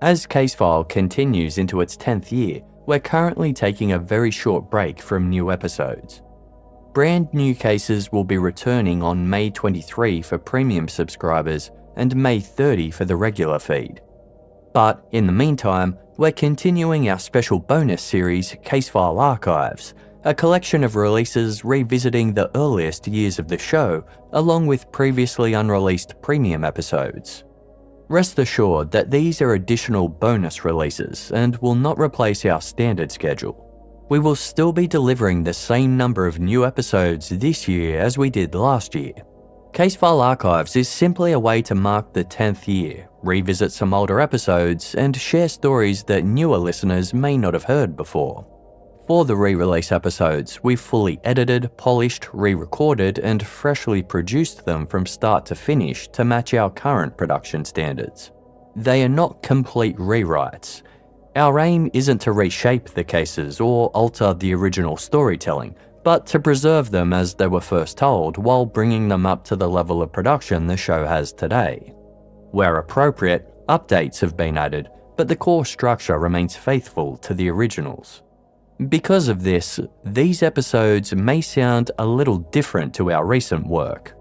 As Casefile continues into its 10th year, we're currently taking a very short break from new episodes. Brand new cases will be returning on May 23 for premium subscribers and May 30 for the regular feed. But in the meantime, we're continuing our special bonus series, Casefile Archives, a collection of releases revisiting the earliest years of the show, along with previously unreleased premium episodes. Rest assured that these are additional bonus releases and will not replace our standard schedule. We will still be delivering the same number of new episodes this year as we did last year. Casefile Archives is simply a way to mark the 10th year, revisit some older episodes, and share stories that newer listeners may not have heard before. For the re-release episodes, we've fully edited, polished, re-recorded, and freshly produced them from start to finish to match our current production standards. They are not complete rewrites. Our aim isn't to reshape the cases or alter the original storytelling, but to preserve them as they were first told while bringing them up to the level of production the show has today. Where appropriate, updates have been added, but the core structure remains faithful to the originals. Because of this, these episodes may sound a little different to our recent work.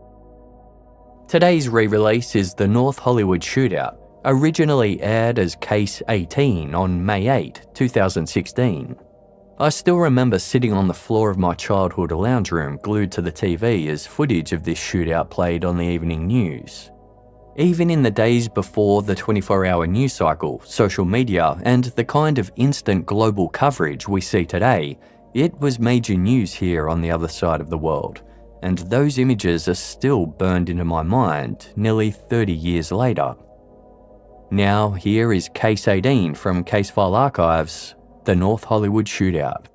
Today's re-release is the North Hollywood Shootout, originally aired as Case 18 on May 8, 2016. I still remember sitting on the floor of my childhood lounge room glued to the TV as footage of this shootout played on the evening news. Even in the days before the 24-hour news cycle, social media, and the kind of instant global coverage we see today, it was major news here on the other side of the world, and those images are still burned into my mind nearly 30 years later. Now, here is Case 18 from Casefile Archives, the North Hollywood Shootout.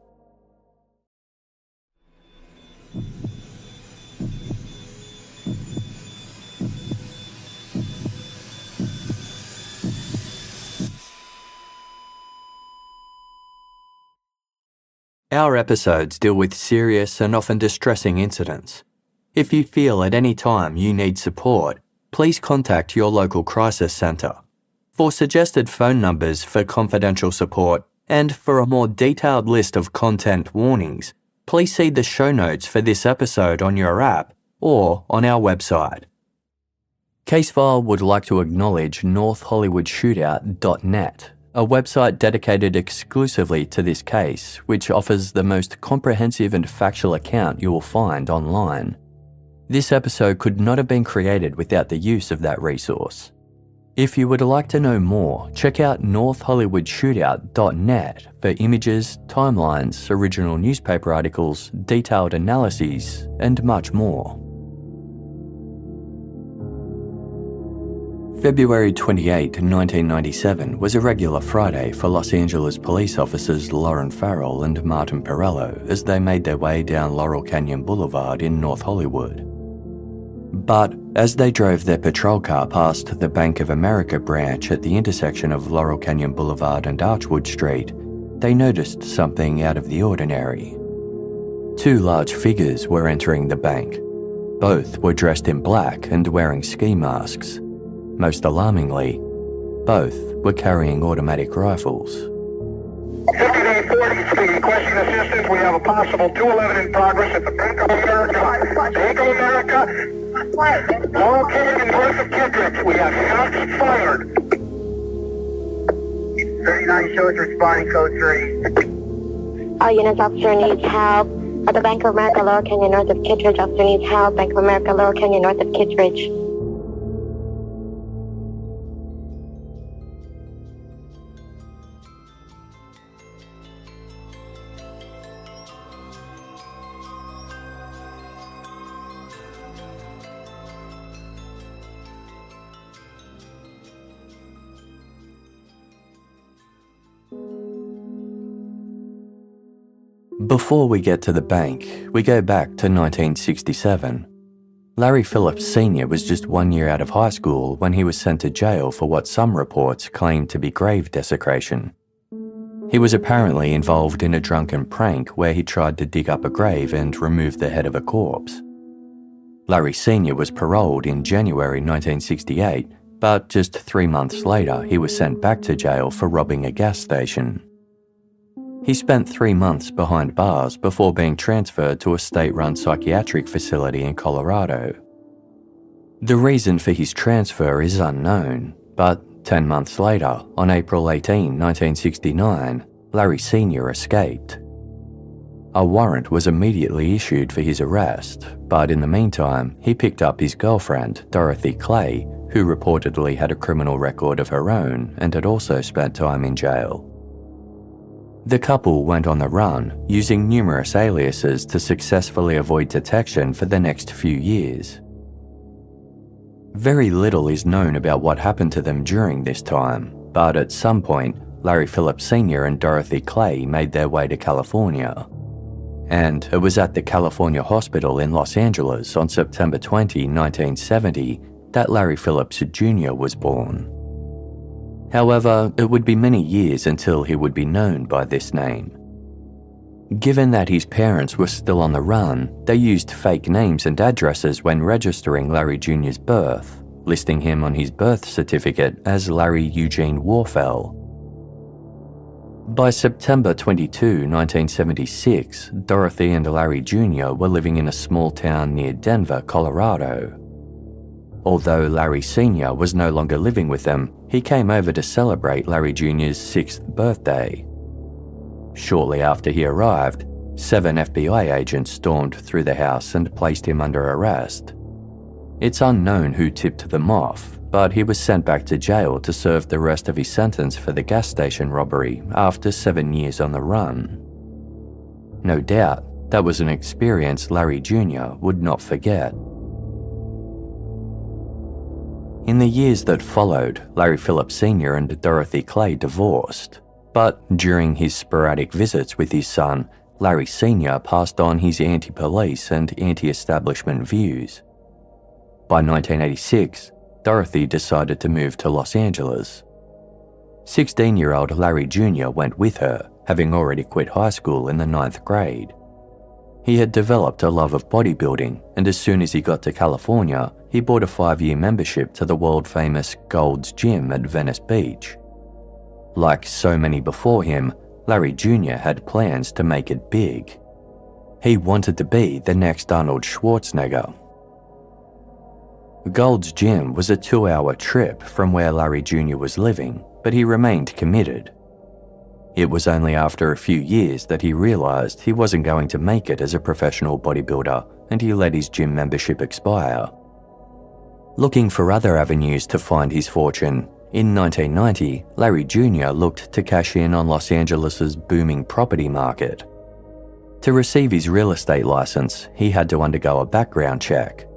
Our episodes deal with serious and often distressing incidents. If you feel at any time you need support, please contact your local crisis centre. For suggested phone numbers for confidential support and for a more detailed list of content warnings, please see the show notes for this episode on your app or on our website. Casefile would like to acknowledge northhollywoodshootout.net, a website dedicated exclusively to this case, which offers the most comprehensive and factual account you will find online. This episode could not have been created without the use of that resource. If you would like to know more, check out northhollywoodshootout.net for images, timelines, original newspaper articles, detailed analyses, and much more. February 28, 1997 was a regular Friday for Los Angeles police officers Lauren Farrell and Martin Perello as they made their way down Laurel Canyon Boulevard in North Hollywood. But as they drove their patrol car past the Bank of America branch at the intersection of Laurel Canyon Boulevard and Archwood Street, they noticed something out of the ordinary. Two large figures were entering the bank. Both were dressed in black and wearing ski masks. Most alarmingly, both were carrying automatic rifles. 5840, speaking question assistance. We have a possible 211 in progress at the Bank of America. Bank of America, located north of Kittredge. We have shots fired. 39 shows responding code 3. All units, officer needs help. At the Bank of America, Laurel Canyon, north of Kittredge. Officer needs help. Bank of America, Laurel Canyon, north of Kittredge. Before we get to the bank, we go back to 1967. Larry Phillips Sr. was just 1 year out of high school when he was sent to jail for what some reports claimed to be grave desecration. He was apparently involved in a drunken prank where he tried to dig up a grave and remove the head of a corpse. Larry Sr. was paroled in January 1968, but just 3 months later he was sent back to jail for robbing a gas station. He spent 3 months behind bars before being transferred to a state-run psychiatric facility in Colorado. The reason for his transfer is unknown, but 10 months later, on April 18, 1969, Larry Sr. escaped. A warrant was immediately issued for his arrest, but in the meantime, he picked up his girlfriend, Dorothy Clay, who reportedly had a criminal record of her own and had also spent time in jail. The couple went on the run, using numerous aliases to successfully avoid detection for the next few years. Very little is known about what happened to them during this time, but at some point, Larry Phillips Sr. and Dorothy Clay made their way to California. And it was at the California Hospital in Los Angeles on September 20, 1970, that Larry Phillips Jr. was born. However, it would be many years until he would be known by this name. Given that his parents were still on the run, they used fake names and addresses when registering Larry Jr.'s birth, listing him on his birth certificate as Larry Eugene Warfel. By September 22, 1976, Dorothy and Larry Jr. were living in a small town near Denver, Colorado. Although Larry Sr. was no longer living with them, he came over to celebrate Larry Jr.'s 6th birthday. Shortly after he arrived, 7 FBI agents stormed through the house and placed him under arrest. It's unknown who tipped them off, but he was sent back to jail to serve the rest of his sentence for the gas station robbery after 7 years on the run. No doubt, that was an experience Larry Jr. would not forget. In the years that followed, Larry Phillips Sr. and Dorothy Clay divorced, but during his sporadic visits with his son, Larry Sr. passed on his anti-police and anti-establishment views. By 1986, Dorothy decided to move to Los Angeles. 16-year-old Larry Jr. went with her, having already quit high school in the 9th grade. He had developed a love of bodybuilding, and as soon as he got to California, he bought a 5-year membership to the world-famous Gold's Gym at Venice Beach. Like so many before him, Larry Jr. had plans to make it big. He wanted to be the next Arnold Schwarzenegger. Gold's Gym was a 2-hour trip from where Larry Jr. was living, but he remained committed. It was only after a few years that he realized he wasn't going to make it as a professional bodybuilder, and he let his gym membership expire. Looking for other avenues to find his fortune, in 1990, Larry Jr. looked to cash in on Los Angeles' booming property market. To receive his real estate license, he had to undergo a background check.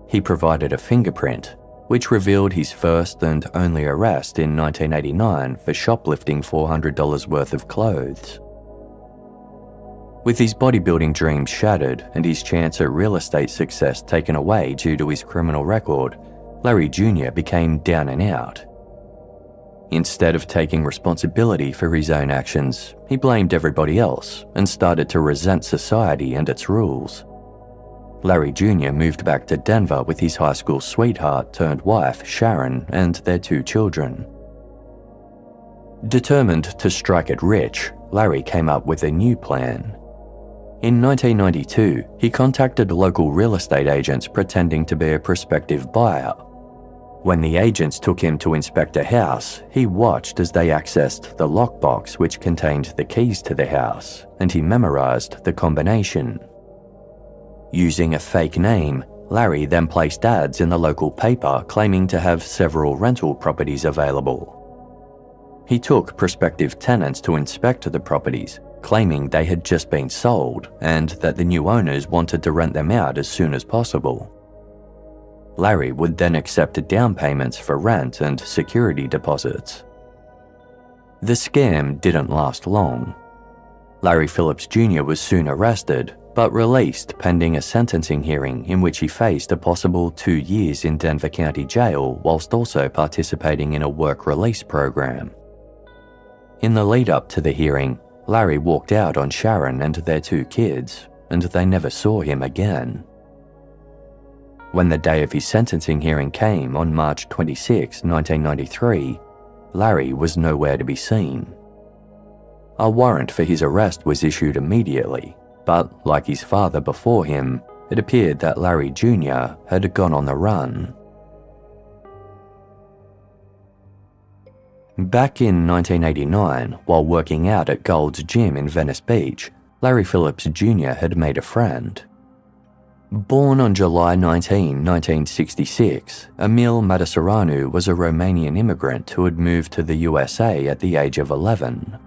He provided a fingerprint, which revealed his first and only arrest in 1989 for shoplifting $400 worth of clothes. With his bodybuilding dreams shattered and his chance at real estate success taken away due to his criminal record, Larry Jr. became down and out. Instead of taking responsibility for his own actions, he blamed everybody else and started to resent society and its rules. Larry Jr. moved back to Denver with his high school sweetheart turned wife, Sharon, and their 2 children. Determined to strike it rich, Larry came up with a new plan. In 1992, he contacted local real estate agents pretending to be a prospective buyer. When the agents took him to inspect a house, he watched as they accessed the lockbox which contained the keys to the house, and he memorized the combination. Using a fake name, Larry then placed ads in the local paper claiming to have several rental properties available. He took prospective tenants to inspect the properties, claiming they had just been sold and that the new owners wanted to rent them out as soon as possible. Larry would then accept down payments for rent and security deposits. The scam didn't last long. Larry Phillips Jr. was soon arrested, but released pending a sentencing hearing in which he faced a possible 2 years in Denver County Jail whilst also participating in a work release program. In the lead-up to the hearing, Larry walked out on Sharon and their 2 kids, and they never saw him again. When the day of his sentencing hearing came on March 26, 1993, Larry was nowhere to be seen. A warrant for his arrest was issued immediately, but like his father before him, it appeared that Larry Jr. had gone on the run. Back in 1989, while working out at Gold's Gym in Venice Beach, Larry Phillips Jr. had made a friend. Born on July 19, 1966, Emil Mătăsăreanu was a Romanian immigrant who had moved to the USA at the age of 11.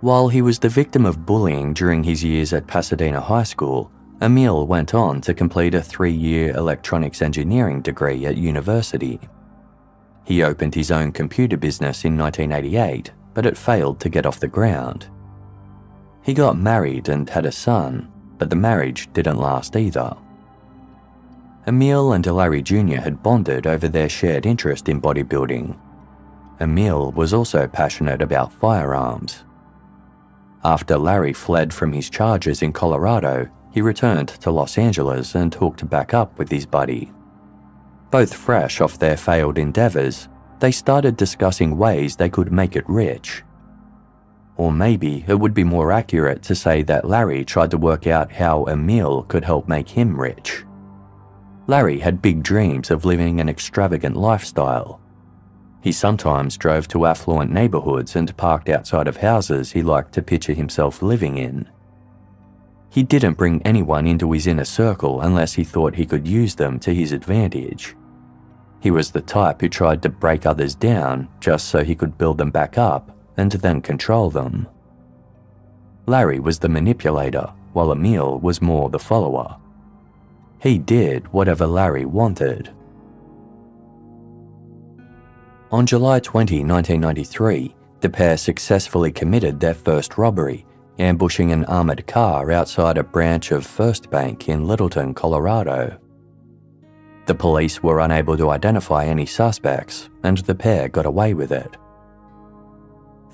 While he was the victim of bullying during his years at Pasadena High School, Emil went on to complete a 3-year electronics engineering degree at university. He opened his own computer business in 1988, but it failed to get off the ground. He got married and had a son, but the marriage didn't last either. Emil and Larry Jr. had bonded over their shared interest in bodybuilding. Emil was also passionate about firearms. After Larry fled from his charges in Colorado, he returned to Los Angeles and hooked back up with his buddy. Both fresh off their failed endeavors, they started discussing ways they could make it rich. Or maybe it would be more accurate to say that Larry tried to work out how Emil could help make him rich. Larry had big dreams of living an extravagant lifestyle. He sometimes drove to affluent neighborhoods and parked outside of houses he liked to picture himself living in. He didn't bring anyone into his inner circle unless he thought he could use them to his advantage. He was the type who tried to break others down just so he could build them back up and then control them. Larry was the manipulator, while Emil was more the follower. He did whatever Larry wanted. On July 20, 1993, the pair successfully committed their first robbery, ambushing an armored car outside a branch of First Bank in Littleton, Colorado. The police were unable to identify any suspects, and the pair got away with it.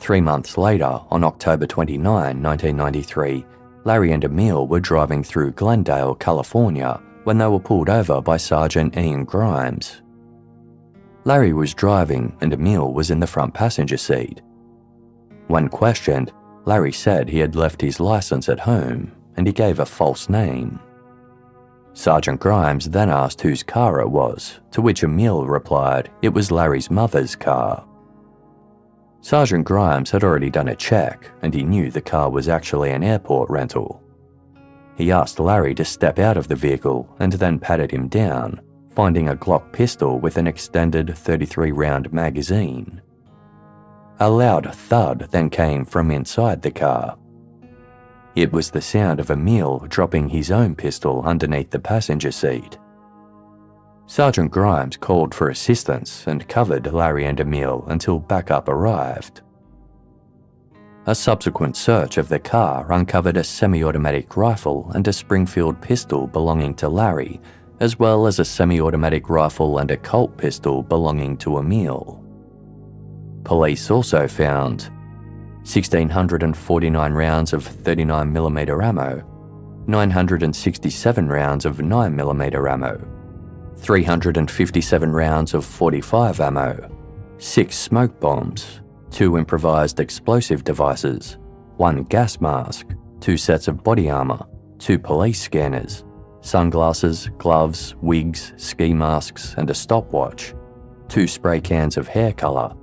3 months later, on October 29, 1993, Larry and Emil were driving through Glendale, California, when they were pulled over by Sergeant Ian Grimes. Larry was driving and Emil was in the front passenger seat. When questioned, Larry said he had left his license at home, and he gave a false name. Sergeant Grimes then asked whose car it was, to which Emil replied it was Larry's mother's car. Sergeant Grimes had already done a check, and he knew the car was actually an airport rental. He asked Larry to step out of the vehicle and then patted him down, finding a Glock pistol with an extended 33-round magazine. A loud thud then came from inside the car. It was the sound of Emil dropping his own pistol underneath the passenger seat. Sergeant Grimes called for assistance and covered Larry and Emil until backup arrived. A subsequent search of the car uncovered a semi-automatic rifle and a Springfield pistol belonging to Larry, as well as a semi-automatic rifle and a Colt pistol belonging to Emil. Police also found 1,649 rounds of 39mm ammo, 967 rounds of 9mm ammo, 357 rounds of .45 ammo, 6 smoke bombs, 2 improvised explosive devices, 1 gas mask, 2 sets of body armor, 2 police scanners, sunglasses, gloves, wigs, ski masks, and a stopwatch, 2 spray cans of hair color,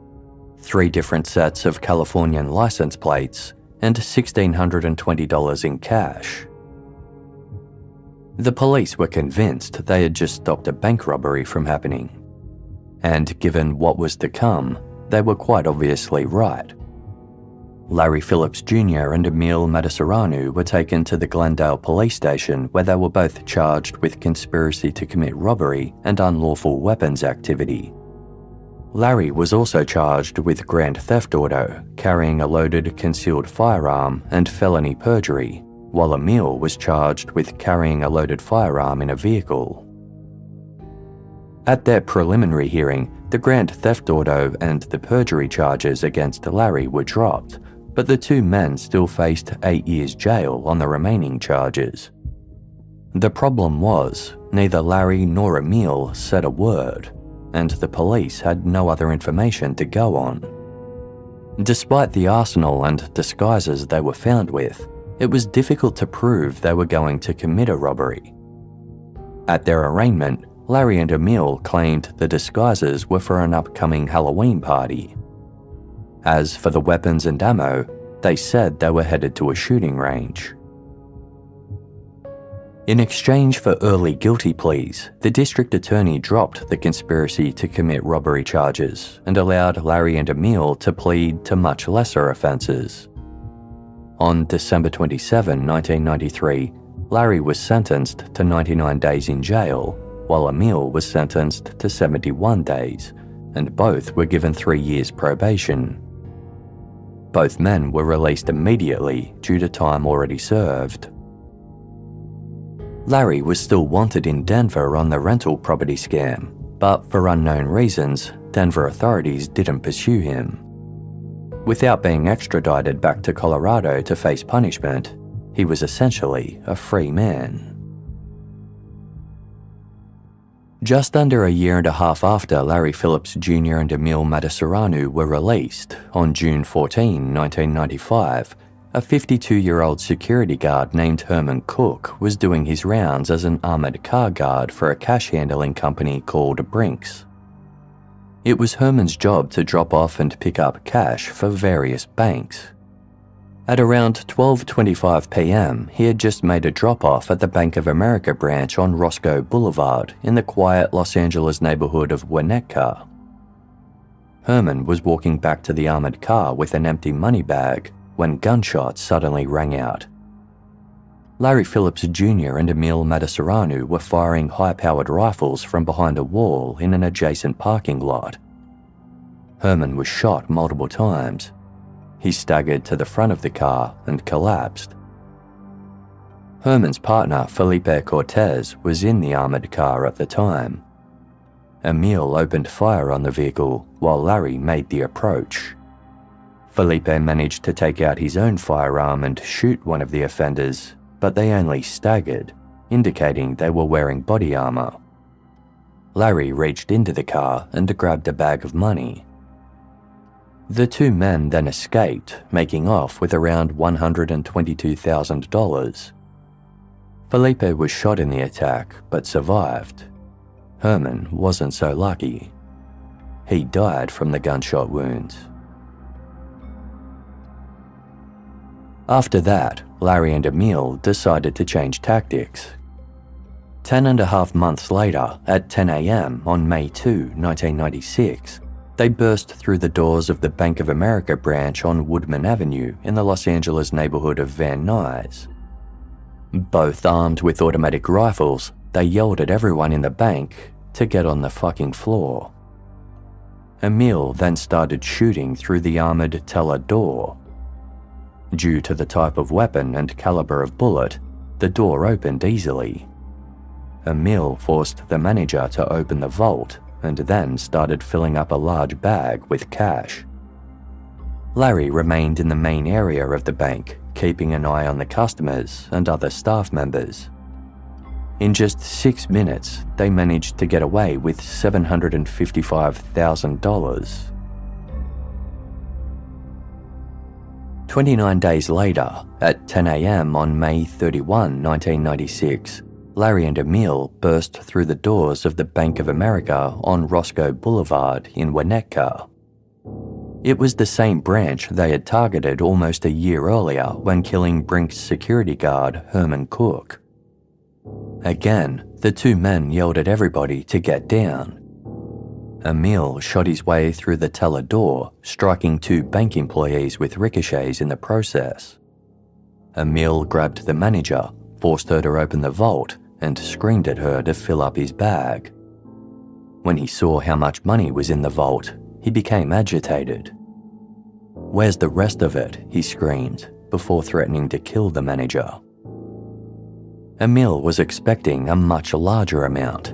3 different sets of Californian license plates, and $1,620 in cash. The police were convinced they had just stopped a bank robbery from happening. And given what was to come, they were quite obviously right. Larry Phillips Jr. and Emil Mătăsăreanu were taken to the Glendale police station where they were both charged with conspiracy to commit robbery and unlawful weapons activity. Larry was also charged with grand theft auto, carrying a loaded concealed firearm, and felony perjury, while Emil was charged with carrying a loaded firearm in a vehicle. At their preliminary hearing, the grand theft auto and the perjury charges against Larry were dropped, but the 2 men still faced 8 years jail on the remaining charges. The problem was, neither Larry nor Emil said a word, and the police had no other information to go on. Despite the arsenal and disguises they were found with, it was difficult to prove they were going to commit a robbery. At their arraignment, Larry and Emil claimed the disguises were for an upcoming Halloween party. As for the weapons and ammo, they said they were headed to a shooting range. In exchange for early guilty pleas, the district attorney dropped the conspiracy to commit robbery charges and allowed Larry and Emil to plead to much lesser offences. On December 27, 1993, Larry was sentenced to 99 days in jail, while Emil was sentenced to 71 days, and both were given 3 years probation. Both men were released immediately due to time already served. Larry was still wanted in Denver on the rental property scam, but for unknown reasons, Denver authorities didn't pursue him. Without being extradited back to Colorado to face punishment, he was essentially a free man. Just under a year and a half after Larry Phillips Jr. and Emil Mătăsăreanu were released, on June 14, 1995, a 52-year-old security guard named Herman Cook was doing his rounds as an armoured car guard for a cash handling company called Brinks. It was Herman's job to drop off and pick up cash for various banks. At around 12:25 p.m, he had just made a drop-off at the Bank of America branch on Roscoe Boulevard in the quiet Los Angeles neighborhood of Winnetka. Herman was walking back to the armoured car with an empty money bag when gunshots suddenly rang out. Larry Phillips Jr. and Emil Mătăsăreanu were firing high-powered rifles from behind a wall in an adjacent parking lot. Herman was shot multiple times. He staggered to the front of the car and collapsed. Herman's partner, Felipe Cortez, was in the armoured car at the time. Emil opened fire on the vehicle while Larry made the approach. Felipe managed to take out his own firearm and shoot one of the offenders, but they only staggered, indicating they were wearing body armour. Larry reached into the car and grabbed a bag of money. The two men then escaped, making off with around $122,000. Felipe was shot in the attack, but survived. Herman wasn't so lucky. He died from the gunshot wounds. After that, Larry and Emil decided to change tactics. 10.5 months later, at 10 a.m. on May 2, 1996, they burst through the doors of the Bank of America branch on Woodman Avenue in the Los Angeles neighborhood of Van Nuys. Both armed with automatic rifles, they yelled at everyone in the bank to get on the fucking floor. Emil then started shooting through the armored teller door. Due to the type of weapon and caliber of bullet, the door opened easily. Emil forced the manager to open the vault and then started filling up a large bag with cash. Larry remained in the main area of the bank, keeping an eye on the customers and other staff members. In just 6 minutes, they managed to get away with $755,000. 29 days later, at 10 a.m. on May 31, 1996, Larry and Emil burst through the doors of the Bank of America on Roscoe Boulevard in Winnetka. It was the same branch they had targeted almost a year earlier when killing Brinks security guard Herman Cook. Again, the two men yelled at everybody to get down. Emil shot his way through the teller door, striking 2 bank employees with ricochets in the process. Emil grabbed the manager, forced her to open the vault, and screamed at her to fill up his bag. When he saw how much money was in the vault, he became agitated. "Where's the rest of it?" he screamed, before threatening to kill the manager. Emil was expecting a much larger amount.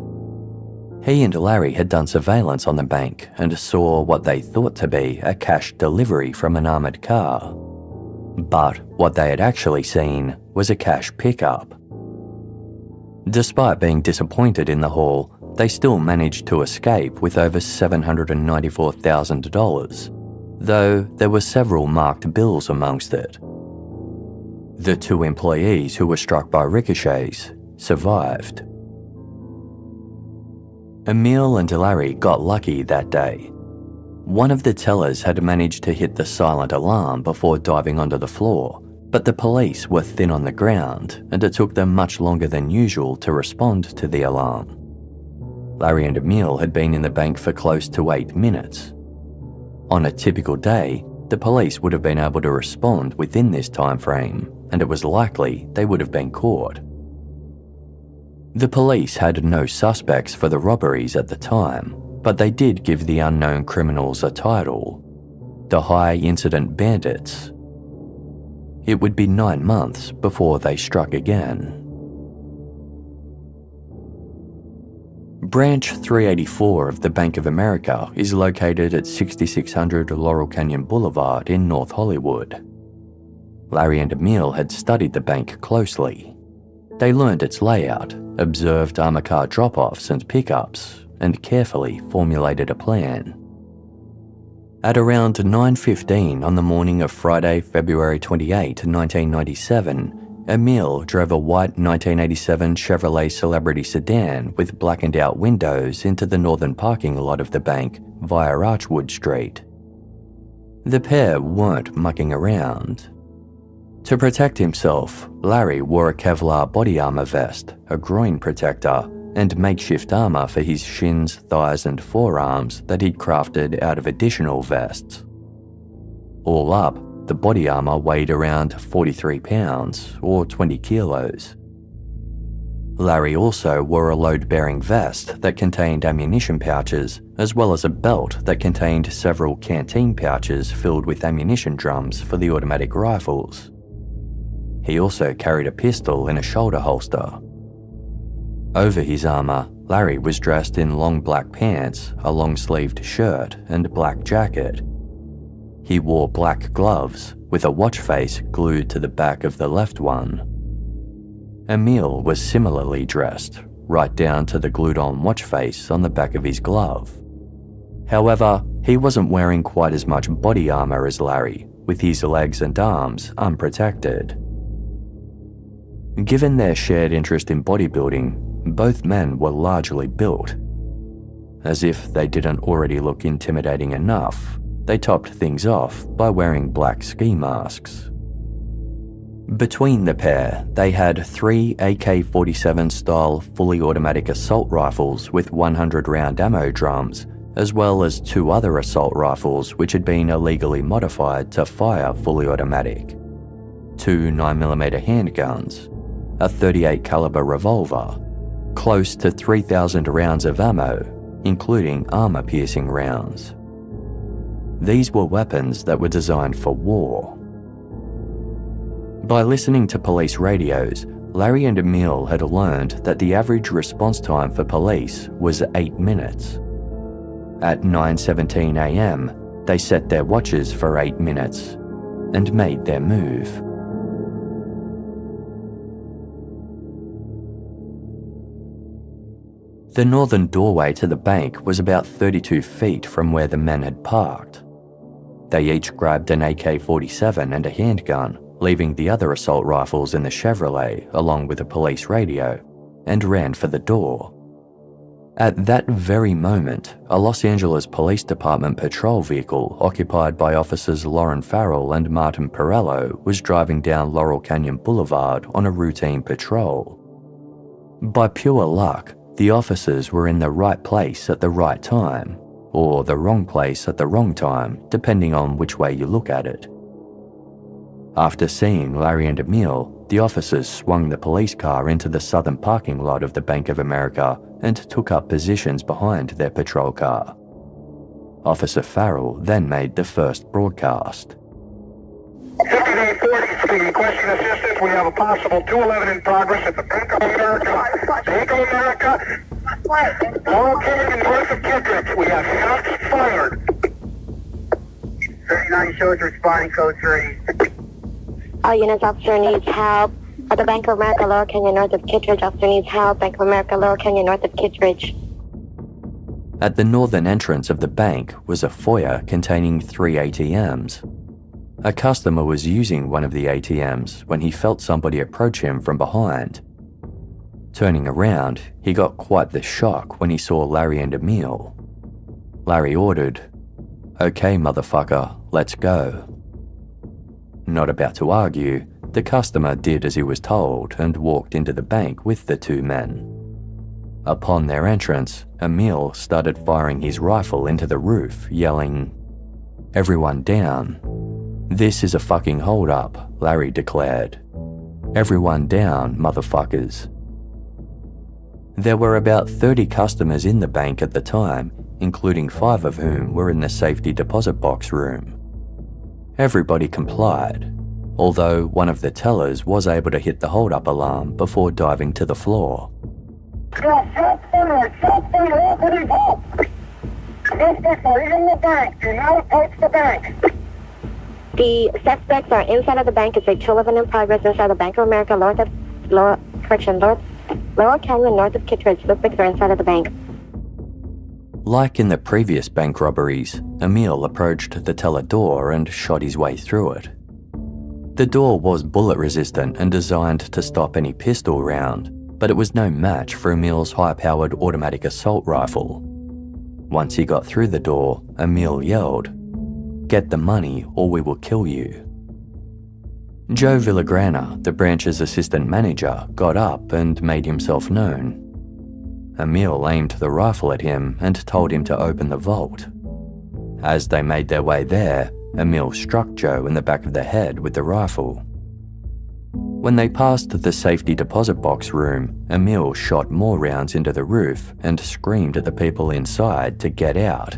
He and Larry had done surveillance on the bank and saw what they thought to be a cash delivery from an armoured car. But what they had actually seen was a cash pickup. Despite being disappointed in the haul, they still managed to escape with over $794,000, though there were several marked bills amongst it. The 2 employees who were struck by ricochets survived. Emil and Larry got lucky that day. One of the tellers had managed to hit the silent alarm before diving onto the floor, but the police were thin on the ground and it took them much longer than usual to respond to the alarm. Larry and Emil had been in the bank for close to 8 minutes. On a typical day, the police would have been able to respond within this time frame, and it was likely they would have been caught. The police had no suspects for the robberies at the time, but they did give the unknown criminals a title: the High Incident Bandits. It would be 9 months before they struck again. Branch 384 of the Bank of America is located at 6600 Laurel Canyon Boulevard in North Hollywood. Larry and Emil had studied the bank closely. They learned its layout, observed armor car drop-offs and pickups, and carefully formulated a plan. At around 9:15 on the morning of Friday, February 28, 1997, Emil drove a white 1987 Chevrolet Celebrity sedan with blackened out windows into the northern parking lot of the bank via Archwood Street. The pair weren't mucking around. To protect himself, Larry wore a Kevlar body armor vest, a groin protector, and makeshift armor for his shins, thighs, and forearms that he'd crafted out of additional vests. All up, the body armor weighed around 43 pounds, or 20 kilos. Larry also wore a load-bearing vest that contained ammunition pouches, as well as a belt that contained several canteen pouches filled with ammunition drums for the automatic rifles. He also carried a pistol in a shoulder holster. Over his armor, Larry was dressed in long black pants, a long-sleeved shirt, and black jacket. He wore black gloves, with a watch face glued to the back of the left one. Emil was similarly dressed, right down to the glued-on watch face on the back of his glove. However, he wasn't wearing quite as much body armor as Larry, with his legs and arms unprotected. Given their shared interest in bodybuilding, both men were largely built. As if they didn't already look intimidating enough, they topped things off by wearing black ski masks. Between the pair, they had 3 AK-47 style fully automatic assault rifles with 100-round ammo drums, as well as 2 other assault rifles which had been illegally modified to fire fully automatic, 2 9mm handguns, a .38 caliber revolver, close to 3,000 rounds of ammo, including armor-piercing rounds. These were weapons that were designed for war. By listening to police radios, Larry and Emil had learned that the average response time for police was 8 minutes. At 9:17 a.m., they set their watches for 8 minutes and made their move. The northern doorway to the bank was about 32 feet from where the men had parked. They each grabbed an AK-47 and a handgun, leaving the other assault rifles in the Chevrolet along with a police radio, and ran for the door. At that very moment, a Los Angeles Police Department patrol vehicle occupied by officers Lauren Farrell and Martin Perello was driving down Laurel Canyon Boulevard on a routine patrol. By pure luck, the officers were in the right place at the right time, or the wrong place at the wrong time, depending on which way you look at it. After seeing Larry and Emil, the officers swung the police car into the southern parking lot of the Bank of America and took up positions behind their patrol car. Officer Farrell then made the first broadcast. 5840, speed requesting assistance. We have a possible 211 in progress at the Bank of America. Bank of America, Laurel Canyon north of Kittredge. We have shots fired. 39 shows responding code 3. All units, officer needs help At the Bank of America, Lower Canyon, north of Kittredge. Officer needs help. Bank of America, Lower Canyon, north of Kittredge. At the northern entrance of the bank was a foyer containing 3 ATMs. A customer was using one of the ATMs when he felt somebody approach him from behind. Turning around, he got quite the shock when he saw Larry and Emil. Larry ordered, "Okay, motherfucker, let's go." Not about to argue, the customer did as he was told and walked into the bank with the 2 men. Upon their entrance, Emil started firing his rifle into the roof, yelling, "Everyone down." "This is a fucking hold-up," Larry declared. "Everyone down, motherfuckers." There were about 30 customers in the bank at the time, including 5 of whom were in the safety deposit box room. Everybody complied, although one of the tellers was able to hit the hold-up alarm before diving to the floor. Shots fired, opening up! Suspects are in the bank, do not approach the bank. The suspects are inside of the bank. It's a 211 in progress inside the Bank of America, Lower Canyon, north of Kittredge. Suspects are inside of the bank. Like in the previous bank robberies, Emil approached the teller door and shot his way through it. The door was bullet-resistant and designed to stop any pistol round, but it was no match for Emil's high-powered automatic assault rifle. Once he got through the door, Emil yelled, "Get the money or we will kill you." Joe Villagrana, the branch's assistant manager, got up and made himself known. Emil aimed the rifle at him and told him to open the vault. As they made their way there, Emil struck Joe in the back of the head with the rifle. When they passed the safety deposit box room, Emil shot more rounds into the roof and screamed at the people inside to get out.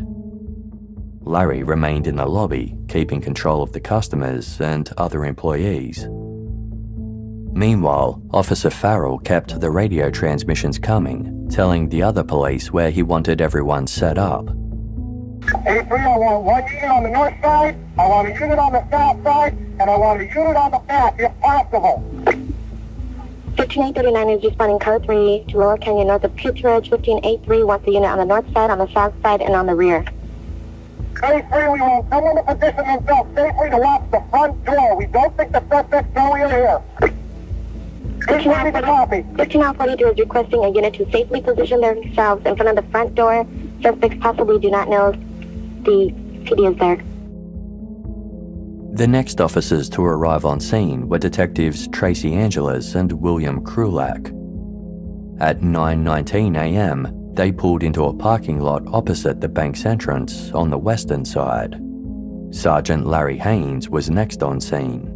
Larry remained in the lobby, keeping control of the customers and other employees. Meanwhile, Officer Farrell kept the radio transmissions coming, telling the other police where he wanted everyone set up. A3, I want 1 unit on the north side, I want a unit on the south side, and I want a unit on the back, if possible. 15839 is responding code 3 to Lower Canyon, north of Kittredge. 15883 wants a unit on the north side, on the south side, and on the rear. A3, we want someone to position themselves safely to watch the front door. We don't think the suspects know we're here. 15942 is requesting a unit to safely position themselves in front of the front door. Suspects possibly do not know the PD is there. The next officers to arrive on scene were Detectives Tracy Angeles and William Krulak. At 9:19 a.m., they pulled into a parking lot opposite the bank's entrance on the western side. Sergeant Larry Haynes was next on scene.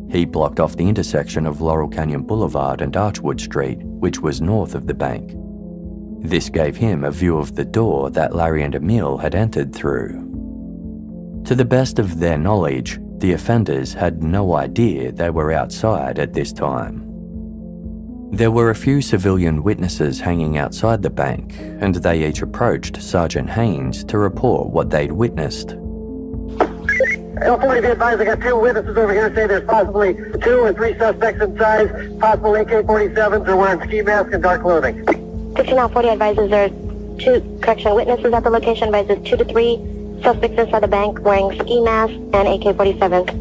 He blocked off the intersection of Laurel Canyon Boulevard and Archwood Street, which was north of the bank. This gave him a view of the door that Larry and Emil had entered through. To the best of their knowledge, the offenders had no idea they were outside at this time. There were a few civilian witnesses hanging outside the bank, and they each approached Sergeant Haynes to report what they'd witnessed. L40, be advised, I got 2 witnesses over here say there's possibly 2 or 3 suspects inside, possible AK-47s or wearing ski masks and dark clothing. 15940 advises there are 2 correction witnesses at the location, advises 2 to 3 suspects inside the bank wearing ski masks and AK-47s.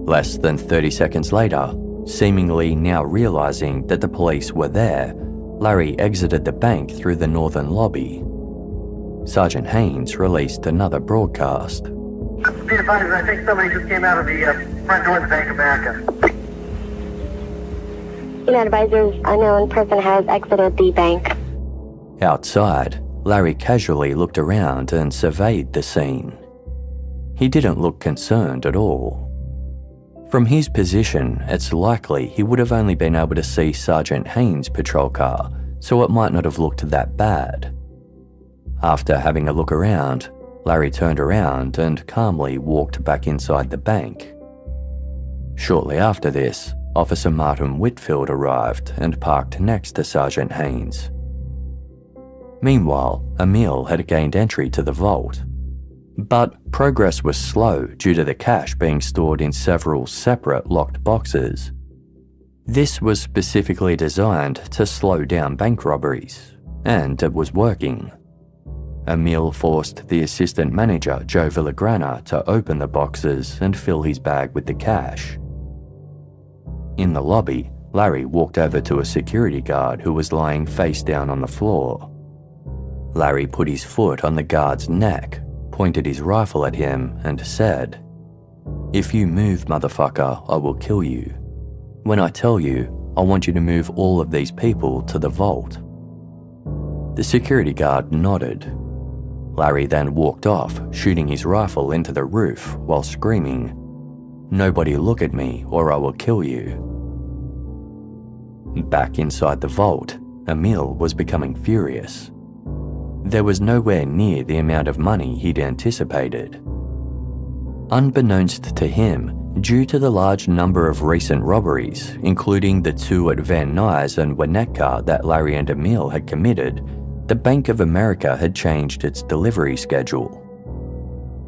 Less than 30 seconds later, seemingly now realizing that the police were there, Larry exited the bank through the northern lobby. Sergeant Haynes released another broadcast. Be advised, I think somebody just came out of the front door of the Bank of America. Unit advisors, unknown person has exited the bank. Outside, Larry casually looked around and surveyed the scene. He didn't look concerned at all. From his position, it's likely he would have only been able to see Sergeant Haynes' patrol car, so it might not have looked that bad. After having a look around, Larry turned around and calmly walked back inside the bank. Shortly after this, Officer Martin Whitfield arrived and parked next to Sergeant Haynes. Meanwhile, Emil had gained entry to the vault. But progress was slow due to the cash being stored in several separate locked boxes. This was specifically designed to slow down bank robberies, and it was working. Emil forced the assistant manager, Joe Villagrana, to open the boxes and fill his bag with the cash. In the lobby, Larry walked over to a security guard who was lying face down on the floor. Larry put his foot on the guard's neck, pointed his rifle at him, and said, "If you move, motherfucker, I will kill you. When I tell you, I want you to move all of these people to the vault." The security guard nodded. Larry then walked off, shooting his rifle into the roof while screaming, "Nobody look at me or I will kill you." Back inside the vault, Emil was becoming furious. There was nowhere near the amount of money he'd anticipated. Unbeknownst to him, due to the large number of recent robberies, including the two at Van Nuys and Winnetka that Larry and Emil had committed, the Bank of America had changed its delivery schedule.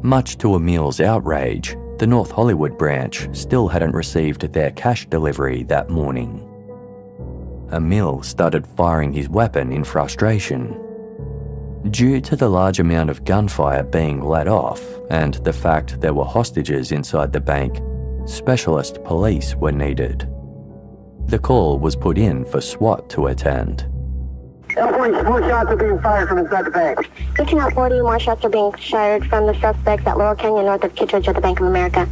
Much to Emil's outrage, the North Hollywood branch still hadn't received their cash delivery that morning. Emil started firing his weapon in frustration. Due to the large amount of gunfire being let off and the fact there were hostages inside the bank, specialist police were needed. The call was put in for SWAT to attend. More shots are being fired from inside the bank. 1540, more shots are being fired from the suspects at Laurel Canyon north of Kittredge at the Bank of America.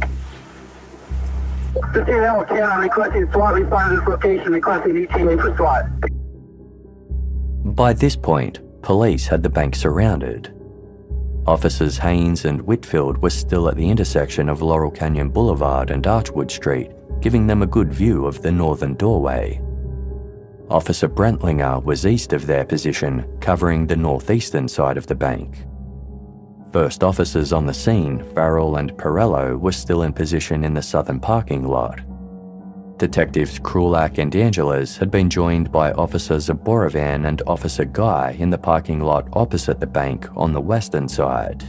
15 Canyon requesting SWAT respond to this location, requesting ETA for SWAT. By this point, police had the bank surrounded. Officers Haynes and Whitfield were still at the intersection of Laurel Canyon Boulevard and Archwood Street, giving them a good view of the northern doorway. Officer Brentlinger was east of their position, covering the northeastern side of the bank. First officers on the scene, Farrell and Perello, were still in position in the southern parking lot. Detectives Krulak and Angeles had been joined by Officer Zaborovan and Officer Guy in the parking lot opposite the bank on the western side.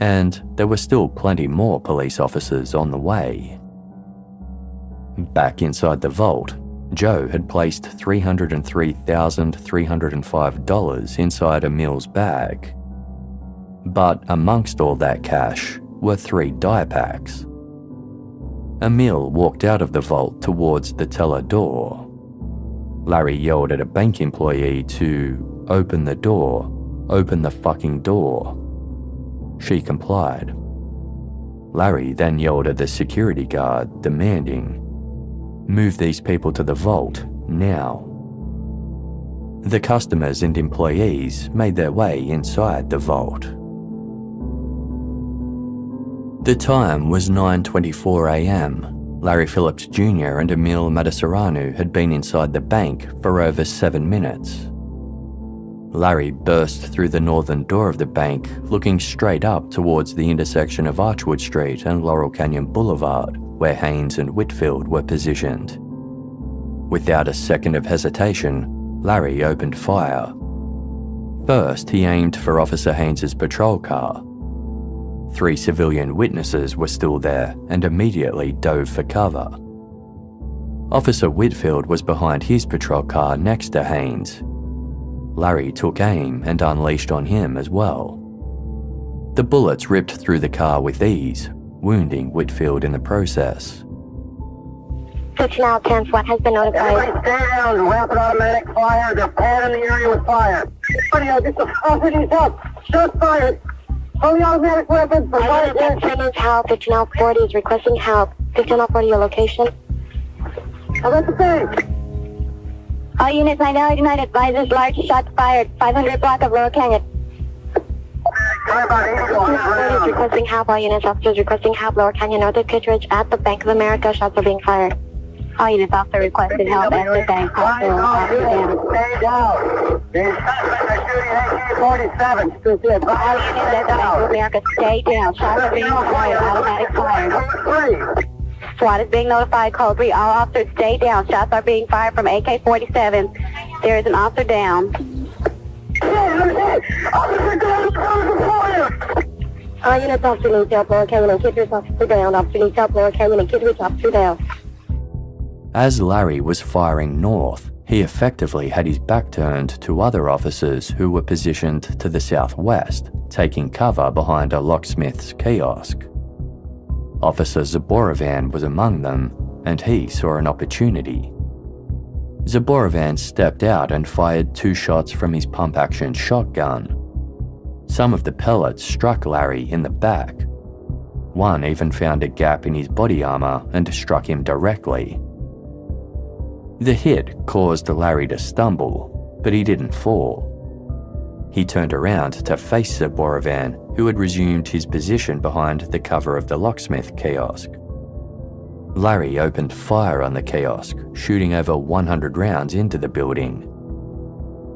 And there were still plenty more police officers on the way. Back inside the vault, Joe had placed $303,305 inside Emil's bag. But amongst all that cash were 3 die packs. Emil walked out of the vault towards the teller door. Larry yelled at a bank employee to open the door, open the fucking door. She complied. Larry then yelled at the security guard, demanding, "Move these people to the vault, now." The customers and employees made their way inside the vault. The time was 9:24 a.m. Larry Phillips Jr. and Emil Mătăsăreanu had been inside the bank for over 7 minutes. Larry burst through the northern door of the bank, looking straight up towards the intersection of Archwood Street and Laurel Canyon Boulevard, where Haynes and Whitfield were positioned. Without a second of hesitation, Larry opened fire. First, he aimed for Officer Haynes's patrol car. 3 civilian witnesses were still there and immediately dove for cover. Officer Whitfield was behind his patrol car next to Haynes. Larry took aim and unleashed on him as well. The bullets ripped through the car with ease, wounding Whitfield in the process. 15-10, SWAT has been notified. Everybody stay down, rapid automatic fire. They're padding the area with fire. Everybody get the officers up. Shots fired. Fully automatic weapons. Presents help. 15-40 is requesting help. 15-40, your location. I'm at the bank. All units, 9 United advises large shots fired. 500 block of Laurel Canyon. About 80 going Is requesting help. All units, officers requesting help. Lower Canyon, north of Kittredge at the Bank of America. Shots are being fired. All units, officer requesting help at the bank. Hospital, Stay down. The suspects are shooting AK-47. All units at the Bank of America, stay down. Shots are being fired. Automatic fire. SWAT is being notified. Code 3. All officers stay down. Shots are being fired from AK-47. There is an officer down. All units, officer needs help. Lower Canyon and Kittredge, officer down. Officer needs help. Lower Canyon and Kittredge, officer down. As Larry was firing north, he effectively had his back turned to other officers who were positioned to the southwest, taking cover behind a locksmith's kiosk. Officer Zaborovan was among them, and he saw an opportunity. Zaborovan stepped out and fired 2 shots from his pump-action shotgun. Some of the pellets struck Larry in the back. One even found a gap in his body armor and struck him directly. The hit caused Larry to stumble, but he didn't fall. He turned around to face Zaborovan, who had resumed his position behind the cover of the locksmith kiosk. Larry opened fire on the kiosk, shooting over 100 rounds into the building.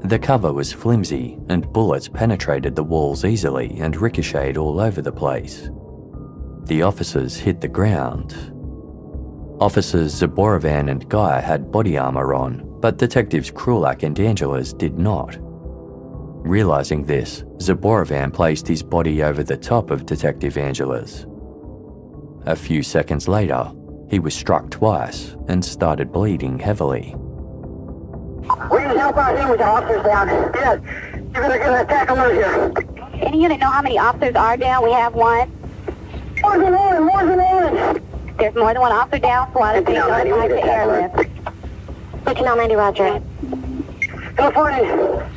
The cover was flimsy, and bullets penetrated the walls easily and ricocheted all over the place. The officers hit the ground. Officers Zaborovan and Guy had body armor on, but Detectives Krulak and Angeles did not. Realizing this, Zaborovan placed his body over the top of Detective Angeles. A few seconds later, he was struck twice and started bleeding heavily. We need help out here with the officers down. Yes, you're gonna get an attack alert here. Any unit know how many officers are down? We have 1. More than one. There's more than 1 officer down. SWAT is being notified to airlift. 1590, roger. California,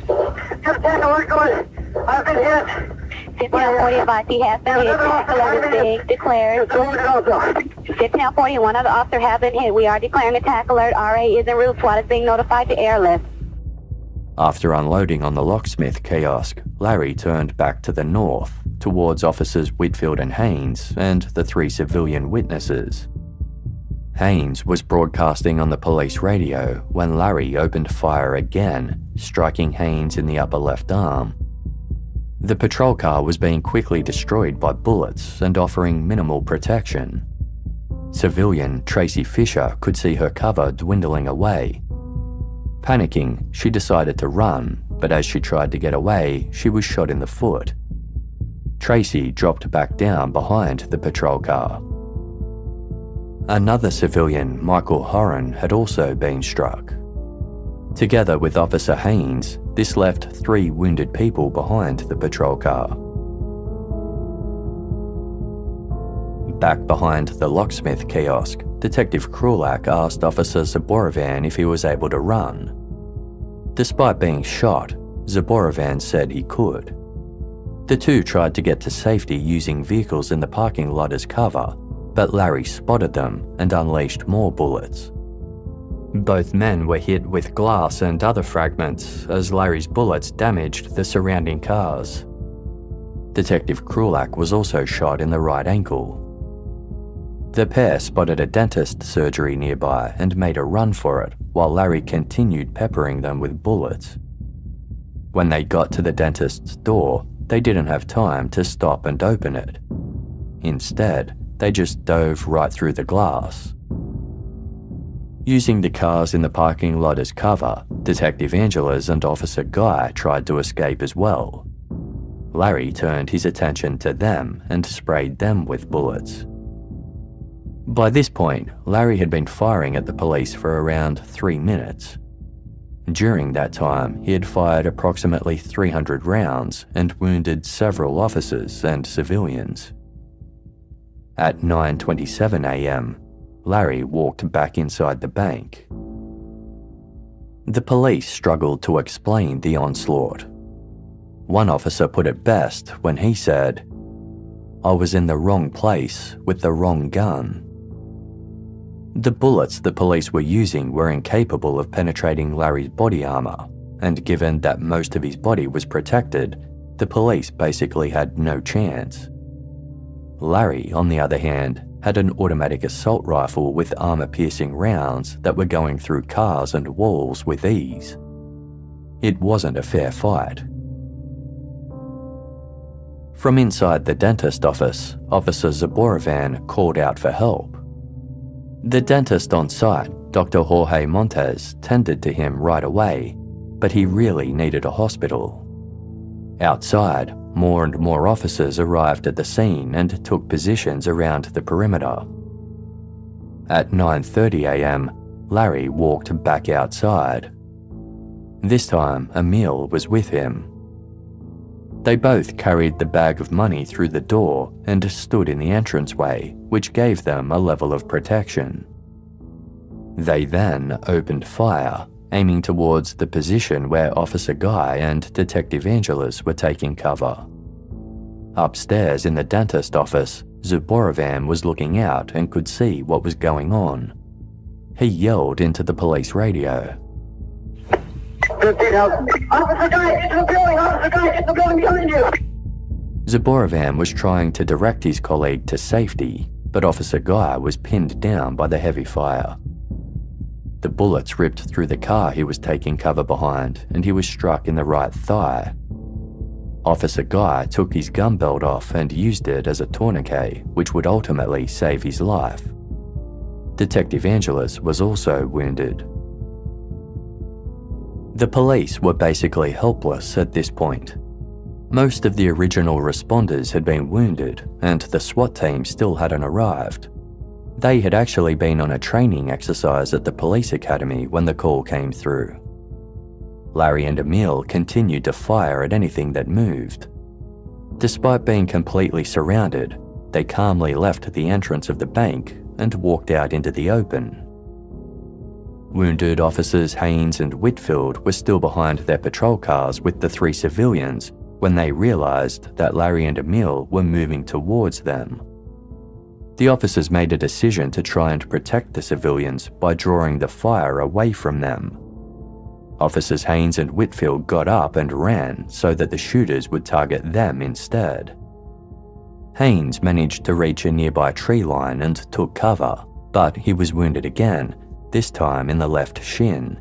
get attack alert going. I've been hit. 1540 advice he has been hit. Attack alert is being declared. 1540, 1 other officer has been hit. We are declaring attack alert. RA is en route. SWAT is being notified to airlift. After unloading on the locksmith kiosk, Larry turned back to the north, towards Officers Whitfield and Haynes and the 3 civilian witnesses. Haynes was broadcasting on the police radio when Larry opened fire again, striking Haynes in the upper left arm. The patrol car was being quickly destroyed by bullets and offering minimal protection. Civilian Tracy Fisher could see her cover dwindling away. Panicking, she decided to run, but as she tried to get away, she was shot in the foot. Tracy dropped back down behind the patrol car. Another civilian, Michael Horan, had also been struck. Together with Officer Haynes, this left 3 wounded people behind the patrol car. Back behind the locksmith kiosk, Detective Krulak asked Officer Zaborovan if he was able to run. Despite being shot, Zaborovan said he could. The 2 tried to get to safety using vehicles in the parking lot as cover, but Larry spotted them and unleashed more bullets. Both men were hit with glass and other fragments as Larry's bullets damaged the surrounding cars. Detective Krulak was also shot in the right ankle. The pair spotted a dentist surgery nearby and made a run for it, while Larry continued peppering them with bullets. When they got to the dentist's door, they didn't have time to stop and open it. Instead, they just dove right through the glass. Using the cars in the parking lot as cover, Detective Angeles and Officer Guy tried to escape as well. Larry turned his attention to them and sprayed them with bullets. By this point, Larry had been firing at the police for around 3 minutes. During that time, he had fired approximately 300 rounds and wounded several officers and civilians. At 9:27 a.m., Larry walked back inside the bank. The police struggled to explain the onslaught. One officer put it best when he said, "I was in the wrong place with the wrong gun." The bullets the police were using were incapable of penetrating Larry's body armor, and given that most of his body was protected, the police basically had no chance. Larry, on the other hand, had an automatic assault rifle with armor-piercing rounds that were going through cars and walls with ease. It wasn't a fair fight. From inside the dentist office, Officer Zaborovan called out for help. The dentist on site, Dr. Jorge Montes, tended to him right away, but he really needed a hospital. Outside, more and more officers arrived at the scene and took positions around the perimeter. At 9:30 a.m., Larry walked back outside. This time, Emil was with him. They both carried the bag of money through the door and stood in the entranceway, which gave them a level of protection. They then opened fire, aiming towards the position where Officer Guy and Detective Angelis were taking cover. Upstairs in the dentist office, Zuborovan was looking out and could see what was going on. He yelled into the police radio. Officer Guy, get to the building! Officer Guy, get to the building behind you! Zuborovan was trying to direct his colleague to safety, but Officer Guy was pinned down by the heavy fire. The bullets ripped through the car he was taking cover behind, and he was struck in the right thigh. Officer Guy took his gun belt off and used it as a tourniquet, which would ultimately save his life. Detective Angelis was also wounded. The police were basically helpless at this point. Most of the original responders had been wounded, and the SWAT team still hadn't arrived. They had actually been on a training exercise at the police academy when the call came through. Larry and Emil continued to fire at anything that moved. Despite being completely surrounded, they calmly left the entrance of the bank and walked out into the open. Wounded officers Haynes and Whitfield were still behind their patrol cars with the 3 civilians when they realized that Larry and Emil were moving towards them. The officers made a decision to try and protect the civilians by drawing the fire away from them. Officers Haynes and Whitfield got up and ran so that the shooters would target them instead. Haynes managed to reach a nearby tree line and took cover, but he was wounded again, this time in the left shin.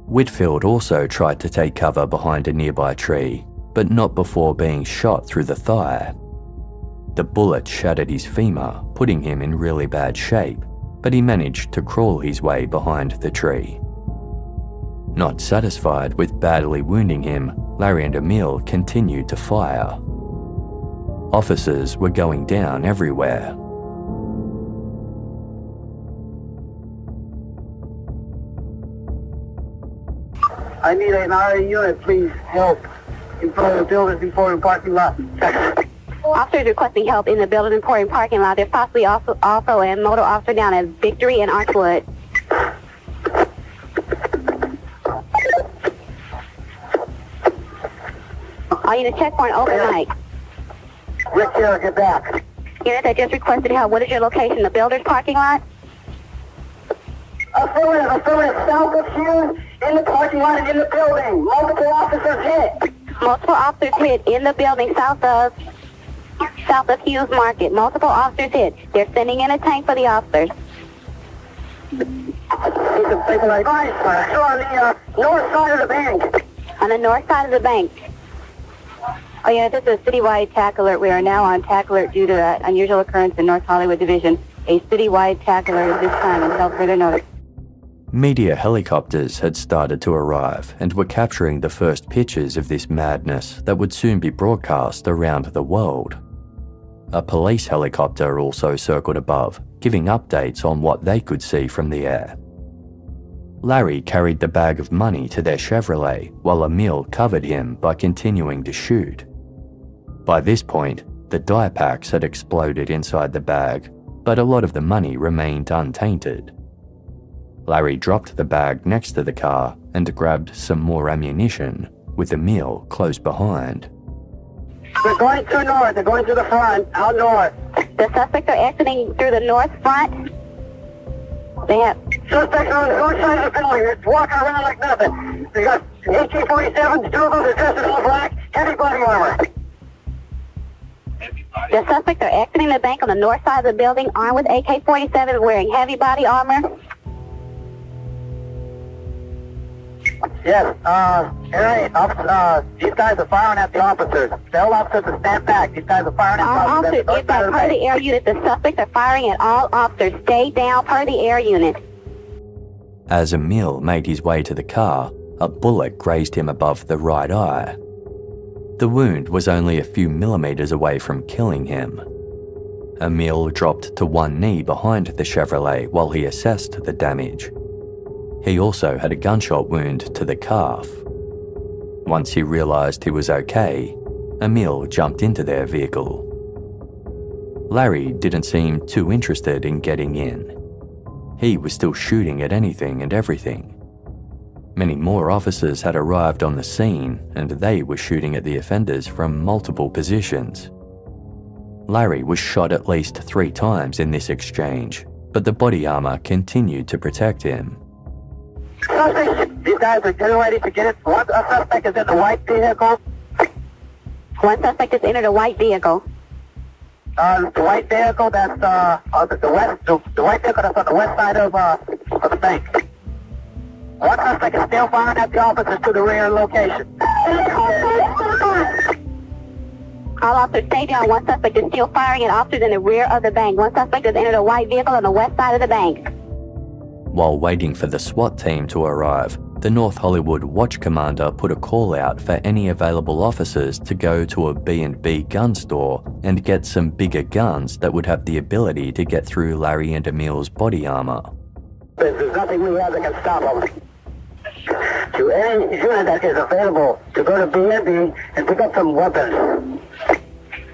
Whitfield also tried to take cover behind a nearby tree, but not before being shot through the thigh. The bullet shattered his femur, putting him in really bad shape, but he managed to crawl his way behind the tree. Not satisfied with badly wounding him, Larry and Emil continued to fire. Officers were going down everywhere. I need an RA unit, please. Help. In front of the building before the parking lot. Officers requesting help in the Building Emporium parking lot. There's possibly also a motor officer down at Victory and Archwood. All units check for an open mic. Rick here, get back. Unit that just requested help. What is your location? The Builders parking lot? Affirmative. South of Hughes, in the parking lot and in the building. Multiple officers hit. Multiple officers hit in the building south of Hughes Market. Multiple officers hit. They're sending in a tank for the officers. These are people like ice. So on the north side of the bank. On the north side of the bank. Oh yeah, this is a citywide tack alert. We are now on tack alert due to an unusual occurrence in North Hollywood Division. A citywide tack alert at this time until further notice. Media helicopters had started to arrive and were capturing the first pictures of this madness that would soon be broadcast around the world. A police helicopter also circled above, giving updates on what they could see from the air. Larry carried the bag of money to their Chevrolet while Emil covered him by continuing to shoot. By this point, the dye packs had exploded inside the bag, but a lot of the money remained untainted. Larry dropped the bag next to the car and grabbed some more ammunition, with Emil close behind. They're going to north. They're going to the front, out north. The suspects are exiting through the north front. They have Suspects on the north side of the building. They're walking around like nothing. They got AK-47s, 2 of them are dressed in all black, heavy body armor. The suspects are exiting the bank on the north side of the building, armed with AK-47s, wearing heavy body armor. Yes, these guys are firing at the officers. Tell officers to stand back. These guys are firing at the All officers. officers, get back per the air unit. The suspects are firing at all officers. Stay down per the air unit. As Emil made his way to the car, a bullet grazed him above the right eye. The wound was only a few millimeters away from killing him. Emil dropped to one knee behind the Chevrolet while he assessed the damage, He also had a gunshot wound to the calf. Once he realised he was okay, Emil jumped into their vehicle. Larry didn't seem too interested in getting in. He was still shooting at anything and everything. Many more officers had arrived on the scene, and they were shooting at the offenders from multiple positions. Larry was shot at least 3 times in this exchange, but the body armor continued to protect him. These guys are getting ready to get it. One suspect is in the white vehicle. One suspect has entered a white vehicle. The white vehicle that's the white vehicle that's on the west side of the bank. One suspect is still firing at the officers to the rear location. All officers stay down. One suspect is still firing at officers in the rear of the bank. One suspect has entered a white vehicle on the west side of the bank. While waiting for the SWAT team to arrive, the North Hollywood watch commander put a call out for any available officers to go to a B&B gun store and get some bigger guns that would have the ability to get through Larry and Emil's body armor. There's nothing we have that can stop them. To any unit that is available to go to B&B and pick up some weapons.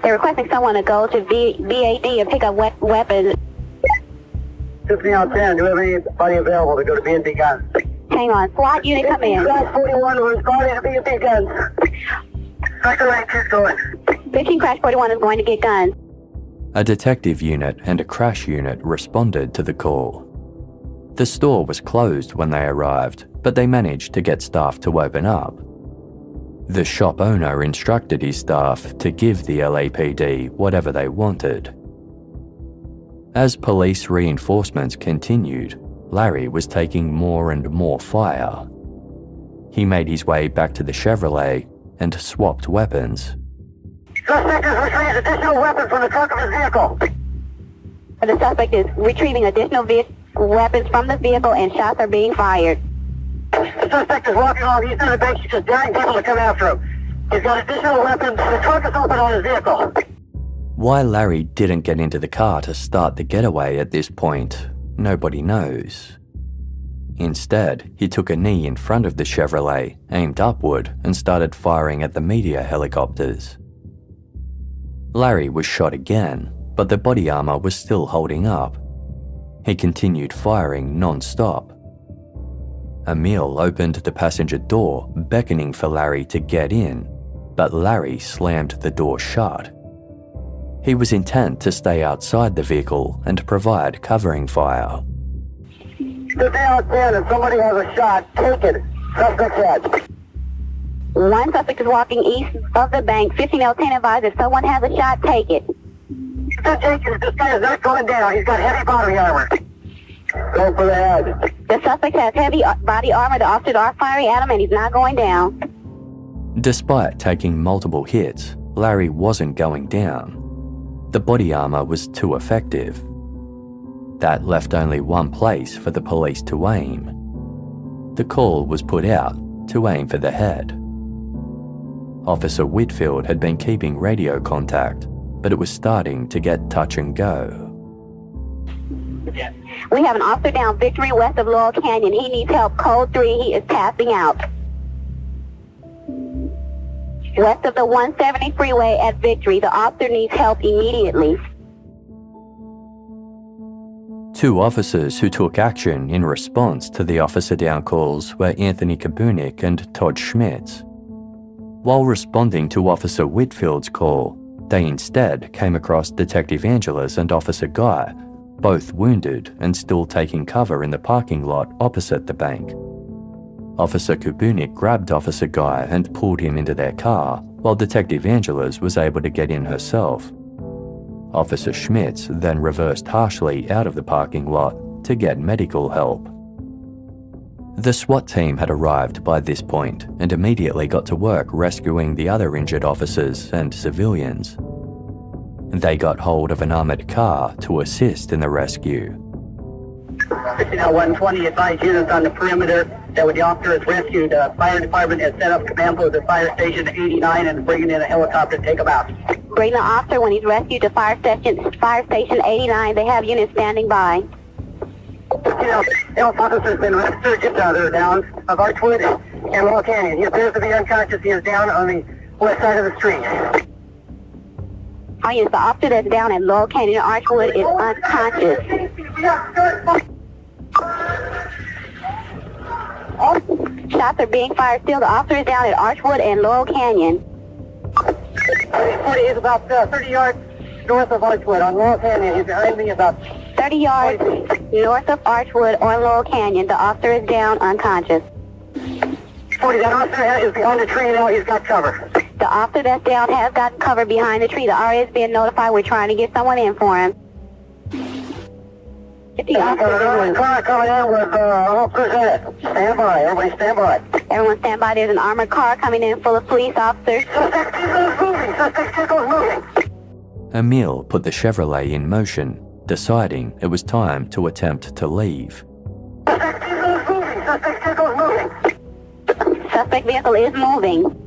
They're requesting someone to go to BAD and pick up weapons. 15 out 10, do you have anybody available to go to B&B guns? Hang on, SWAT unit come in. Crash 41 was guarding the B&B guns. Striker range is going. 15 Crash 41 is going to get guns. A detective unit and a crash unit responded to the call. The store was closed when they arrived, but they managed to get staff to open up. The shop owner instructed his staff to give the LAPD whatever they wanted. As police reinforcements continued, Larry was taking more and more fire. He made his way back to the Chevrolet and swapped weapons. Suspect is retrieving additional weapons from the trunk of his vehicle. The suspect is retrieving additional weapons from the vehicle and shots are being fired. The suspect is walking along the east side of the bank. He's just daring people to come after him. He's got additional weapons. The trunk is open on his vehicle. Why Larry didn't get into the car to start the getaway at this point, nobody knows. Instead, he took a knee in front of the Chevrolet, aimed upward, and started firing at the media helicopters. Larry was shot again, but the body armor was still holding up. He continued firing non-stop. Emil opened the passenger door, beckoning for Larry to get in, but Larry slammed the door shut. He was intent to stay outside the vehicle and provide covering fire. Stay out there. If somebody has a shot, take it. Suspect head. One suspect is walking east of the bank. 15L10 advised if someone has a shot, take it. This guy is not going down. He's got heavy body armor. Go for the head. The suspect has heavy body armor. The officers are firing at him and he's not going down. Despite taking multiple hits, Larry wasn't going down. The body armor was too effective. That left only one place for the police to aim. The call was put out to aim for the head. Officer Whitfield had been keeping radio contact, but it was starting to get touch and go. We have an officer down Victory west of Laurel Canyon. He needs help. Code 3, he is passing out. West of the 170 freeway at Victory. The officer needs help immediately. 2 officers who took action in response to the officer down calls were Anthony Kabunik and Todd Schmitz. While responding to Officer Whitfield's call, they instead came across Detective Angeles and Officer Guy, both wounded and still taking cover in the parking lot opposite the bank. Officer Kabunik grabbed Officer Guy and pulled him into their car, while Detective Angeles was able to get in herself. Officer Schmitz then reversed harshly out of the parking lot to get medical help. The SWAT team had arrived by this point and immediately got to work rescuing the other injured officers and civilians. They got hold of an armoured car to assist in the rescue. 120 advised units on the perimeter that when the officer is rescued, the fire department has set up command post at fire station 89 and bringing in a helicopter to take him out. Bring the officer when he's rescued to fire station 89. They have units standing by. Health officer's been registered just down of Archwood and Laurel Canyon. He appears to be unconscious. He is down on the west side of the street. Oh yes, the officer that's down at Laurel Canyon and Archwood is unconscious. Shots are being fired still. The officer is down at Archwood and Laurel Canyon. 40 is about 30 yards north of Archwood on Laurel Canyon. He's behind me about 30 yards north of Archwood on Laurel Canyon. The officer is down unconscious. 40, that officer is behind the tree now. He's got cover. The officer that's down has gotten cover behind the tree. The RA is being notified. We're trying to get someone in for him. Get the officer. Car coming in with officers in it. Stand by. Everybody stand by. Everyone stand by. There's an armored car coming in full of police officers. Suspect vehicle is moving. Suspect vehicle is moving. Emil put the Chevrolet in motion, deciding it was time to attempt to leave. Suspect vehicle is moving. Suspect vehicle is moving. Suspect vehicle is moving.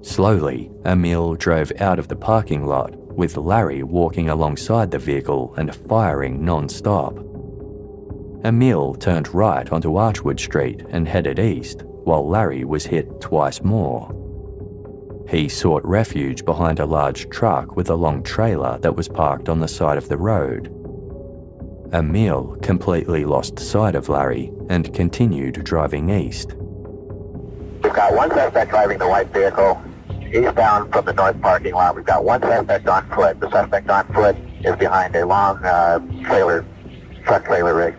Slowly, Emil drove out of the parking lot, with Larry walking alongside the vehicle and firing non-stop. Emil turned right onto Archwood Street and headed east, while Larry was hit twice more. He sought refuge behind a large truck with a long trailer that was parked on the side of the road. Emil completely lost sight of Larry and continued driving east. We've got one suspect driving the white vehicle eastbound from the north parking lot. We've got one suspect on foot. The suspect on foot is behind a long truck trailer rig.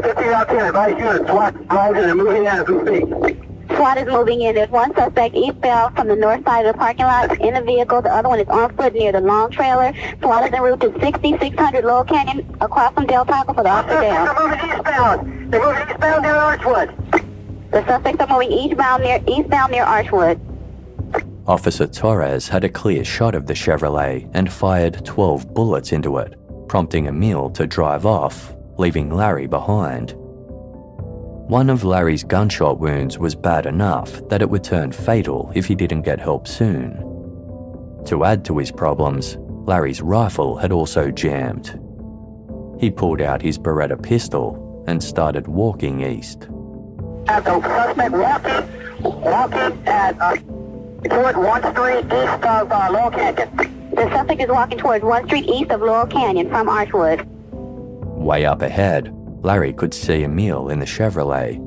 50 out there, advise unit, SWAT, and moving in as we speak. SWAT is moving in. There's one suspect eastbound from the north side of the parking lot in the vehicle. The other one is on foot near the long trailer. SWAT is en route to 6600 Laurel Canyon across from Del Taco for the officer down. They're moving eastbound. They're moving eastbound near Archwood. The suspects are moving eastbound near Archwood. Officer Torres had a clear shot of the Chevrolet and fired 12 bullets into it, prompting Emil to drive off, leaving Larry behind. One of Larry's gunshot wounds was bad enough that it would turn fatal if he didn't get help soon. To add to his problems, Larry's rifle had also jammed. He pulled out his Beretta pistol and started walking east. At the suspect walking at toward 1 Street east of Laurel Canyon. The suspect is walking towards 1 Street east of Laurel Canyon from Archwood. Way up ahead, Larry could see Emil in the Chevrolet,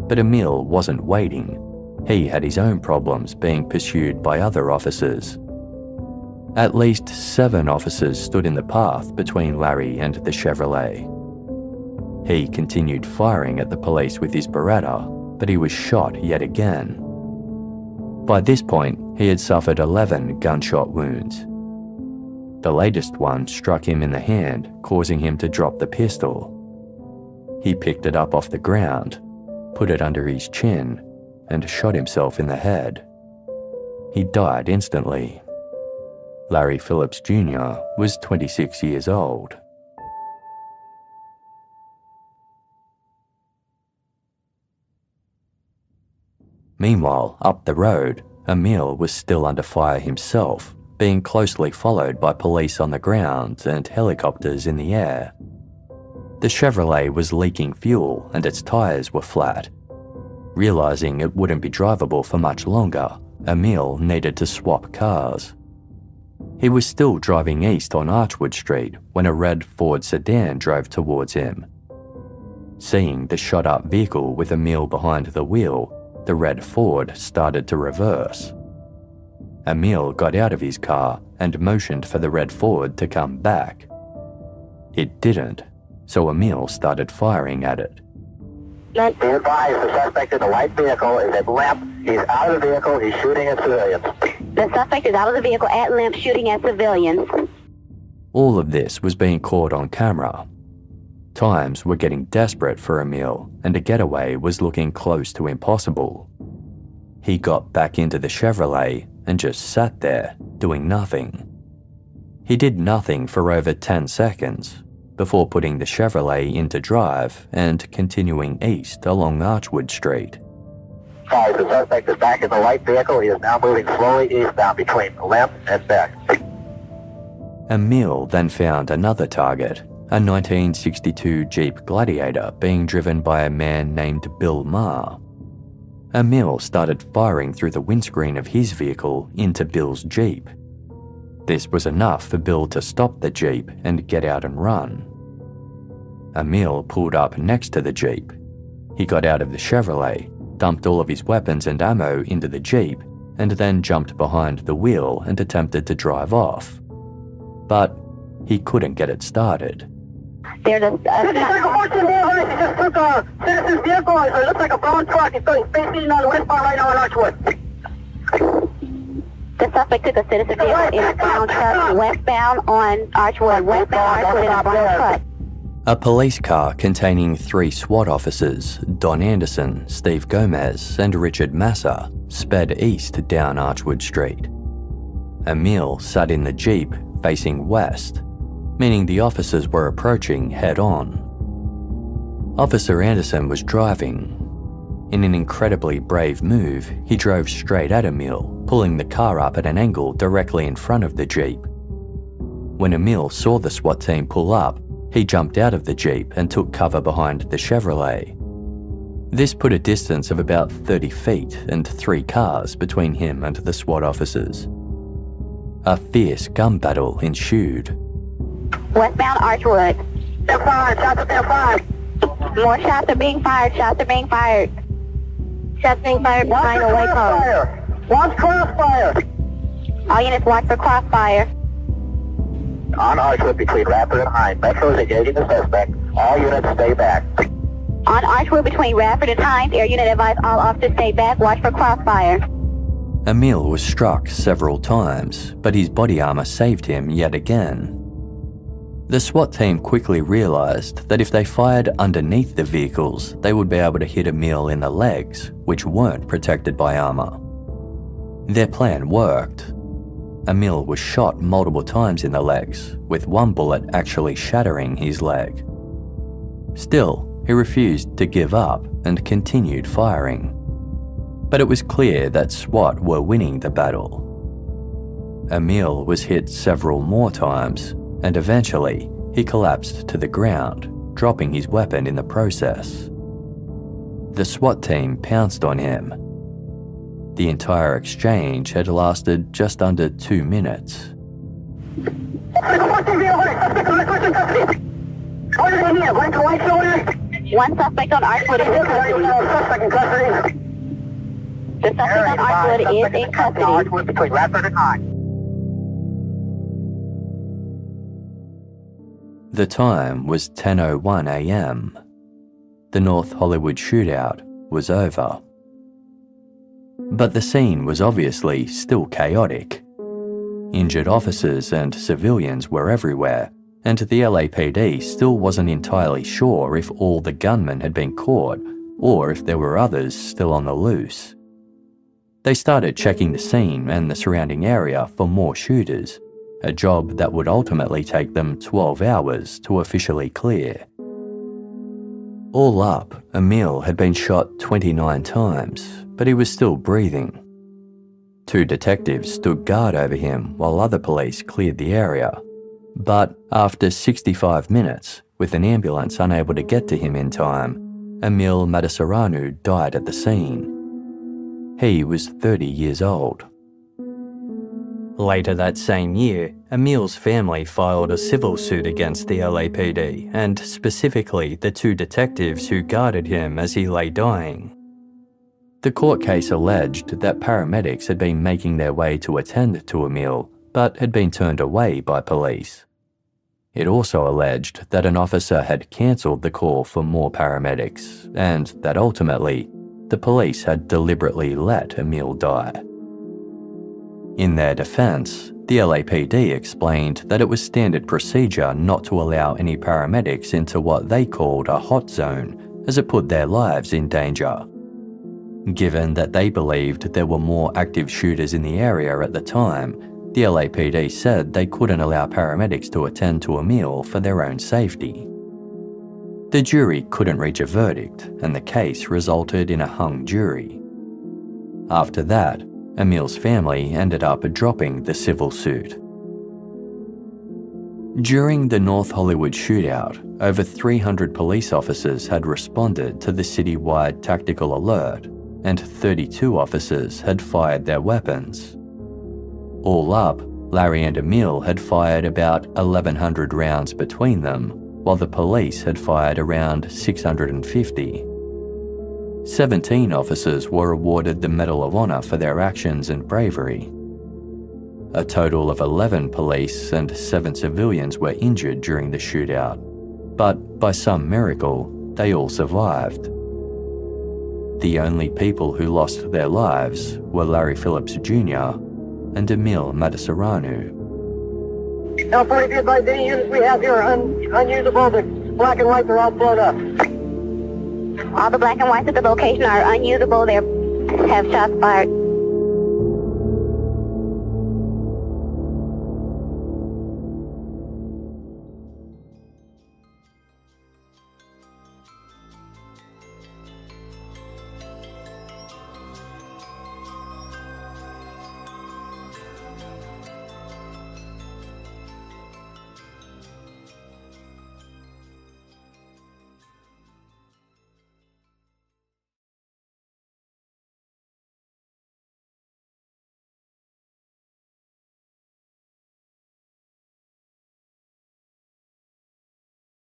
but Emil wasn't waiting. He had his own problems being pursued by other officers. At least 7 officers stood in the path between Larry and the Chevrolet. He continued firing at the police with his Beretta, but he was shot yet again. By this point, he had suffered 11 gunshot wounds. The latest one struck him in the hand, causing him to drop the pistol. He picked it up off the ground, put it under his chin, and shot himself in the head. He died instantly. Larry Phillips Jr. was 26 years old. Meanwhile, up the road, Emil was still under fire himself, being closely followed by police on the ground and helicopters in the air. The Chevrolet was leaking fuel and its tires were flat. Realizing it wouldn't be drivable for much longer, Emil needed to swap cars. He was still driving east on Archwood Street when a red Ford sedan drove towards him. Seeing the shot-up vehicle with Emil behind the wheel, the red Ford started to reverse. Emil got out of his car and motioned for the red Ford to come back. It didn't, so Emil started firing at it. Be advised, the suspect in the white vehicle is at limp. He's out of the vehicle. He's shooting at civilians. The suspect is out of the vehicle at limp shooting at civilians. All of this was being caught on camera. Times were getting desperate for Emil, and a getaway was looking close to impossible. He got back into the Chevrolet and just sat there, doing nothing. He did nothing for over 10 seconds, before putting the Chevrolet into drive and continuing east along Archwood Street. The suspect is back in the white vehicle. He is now moving slowly eastbound between limp and Beck. Emil then found another target a 1962 Jeep Gladiator being driven by a man named Bill Maher. Emil started firing through the windscreen of his vehicle into Bill's Jeep. This was enough for Bill to stop the Jeep and get out and run. Emil pulled up next to the Jeep. He got out of the Chevrolet, dumped all of his weapons and ammo into the Jeep, and then jumped behind the wheel and attempted to drive off. But he couldn't get it started. There's a He just took a citizen's vehicle. It looks like a brown truck. He's facing on the westbound right now on Archwood. The suspect took a citizen vehicle in a brown truck westbound on Archwood, westbound Archwood in a brown truck. A police car containing 3 SWAT officers, Don Anderson, Steve Gomez, and Richard Massa, sped east down Archwood Street. Emil sat in the Jeep facing west, meaning the officers were approaching head-on. Officer Anderson was driving. In an incredibly brave move, he drove straight at Emil, pulling the car up at an angle directly in front of the Jeep. When Emil saw the SWAT team pull up, he jumped out of the Jeep and took cover behind the Chevrolet. This put a distance of about 30 feet and 3 cars between him and the SWAT officers. A fierce gun battle ensued. Westbound Archwood. They're fired. Shots at their fired. More shots are being fired. Shots are being fired. Shots being fired behind a white car. Watch crossfire. All units watch for crossfire. On Archwood between Radford and Hines. Metro is engaging the suspect. All units stay back. On Archwood between Radford and Hines, air unit advise all officers stay back. Watch for crossfire. Emil was struck several times, but his body armor saved him yet again. The SWAT team quickly realized that if they fired underneath the vehicles, they would be able to hit Emil in the legs, which weren't protected by armor. Their plan worked. Emil was shot multiple times in the legs, with one bullet actually shattering his leg. Still, he refused to give up and continued firing. But it was clear that SWAT were winning the battle. Emil was hit several more times, and eventually he collapsed to the ground, dropping his weapon in the process. The SWAT team pounced on him. The entire exchange had lasted just under 2 minutes. One suspect on Archwood is in custody. The suspect on Archwood is in custody. Archwood between Radford and Hines. The time was 10:01 a.m. The North Hollywood Shootout was over. But the scene was obviously still chaotic. Injured officers and civilians were everywhere, and the LAPD still wasn't entirely sure if all the gunmen had been caught or if there were others still on the loose. They started checking the scene and the surrounding area for more shooters, a job that would ultimately take them 12 hours to officially clear. All up, Emil had been shot 29 times, but he was still breathing. 2 detectives stood guard over him while other police cleared the area. But after 65 minutes, with an ambulance unable to get to him in time, Emil Mătăsăreanu died at the scene. He was 30 years old. Later that same year, Emil's family filed a civil suit against the LAPD and specifically the 2 detectives who guarded him as he lay dying. The court case alleged that paramedics had been making their way to attend to Emil, but had been turned away by police. It also alleged that an officer had cancelled the call for more paramedics, and that ultimately, the police had deliberately let Emil die. In their defence, the LAPD explained that it was standard procedure not to allow any paramedics into what they called a hot zone, as it put their lives in danger. Given that they believed there were more active shooters in the area at the time, the LAPD said they couldn't allow paramedics to attend to Emil for their own safety. The jury couldn't reach a verdict, and the case resulted in a hung jury. After that, Emil's family ended up dropping the civil suit. During the North Hollywood Shootout, over 300 police officers had responded to the citywide tactical alert, and 32 officers had fired their weapons. All up, Larry and Emil had fired about 1,100 rounds between them, while the police had fired around 650. 17 officers were awarded the Medal of Honor for their actions and bravery. A total of 11 police and 7 civilians were injured during the shootout, but by some miracle, they all survived. The only people who lost their lives were Larry Phillips Jr. and Emil Mătăsăreanu. Now, 40 advised, any units we have here are unusable. The black and whites are all blown up. All the black and whites at the location are unusable. They have shots fired.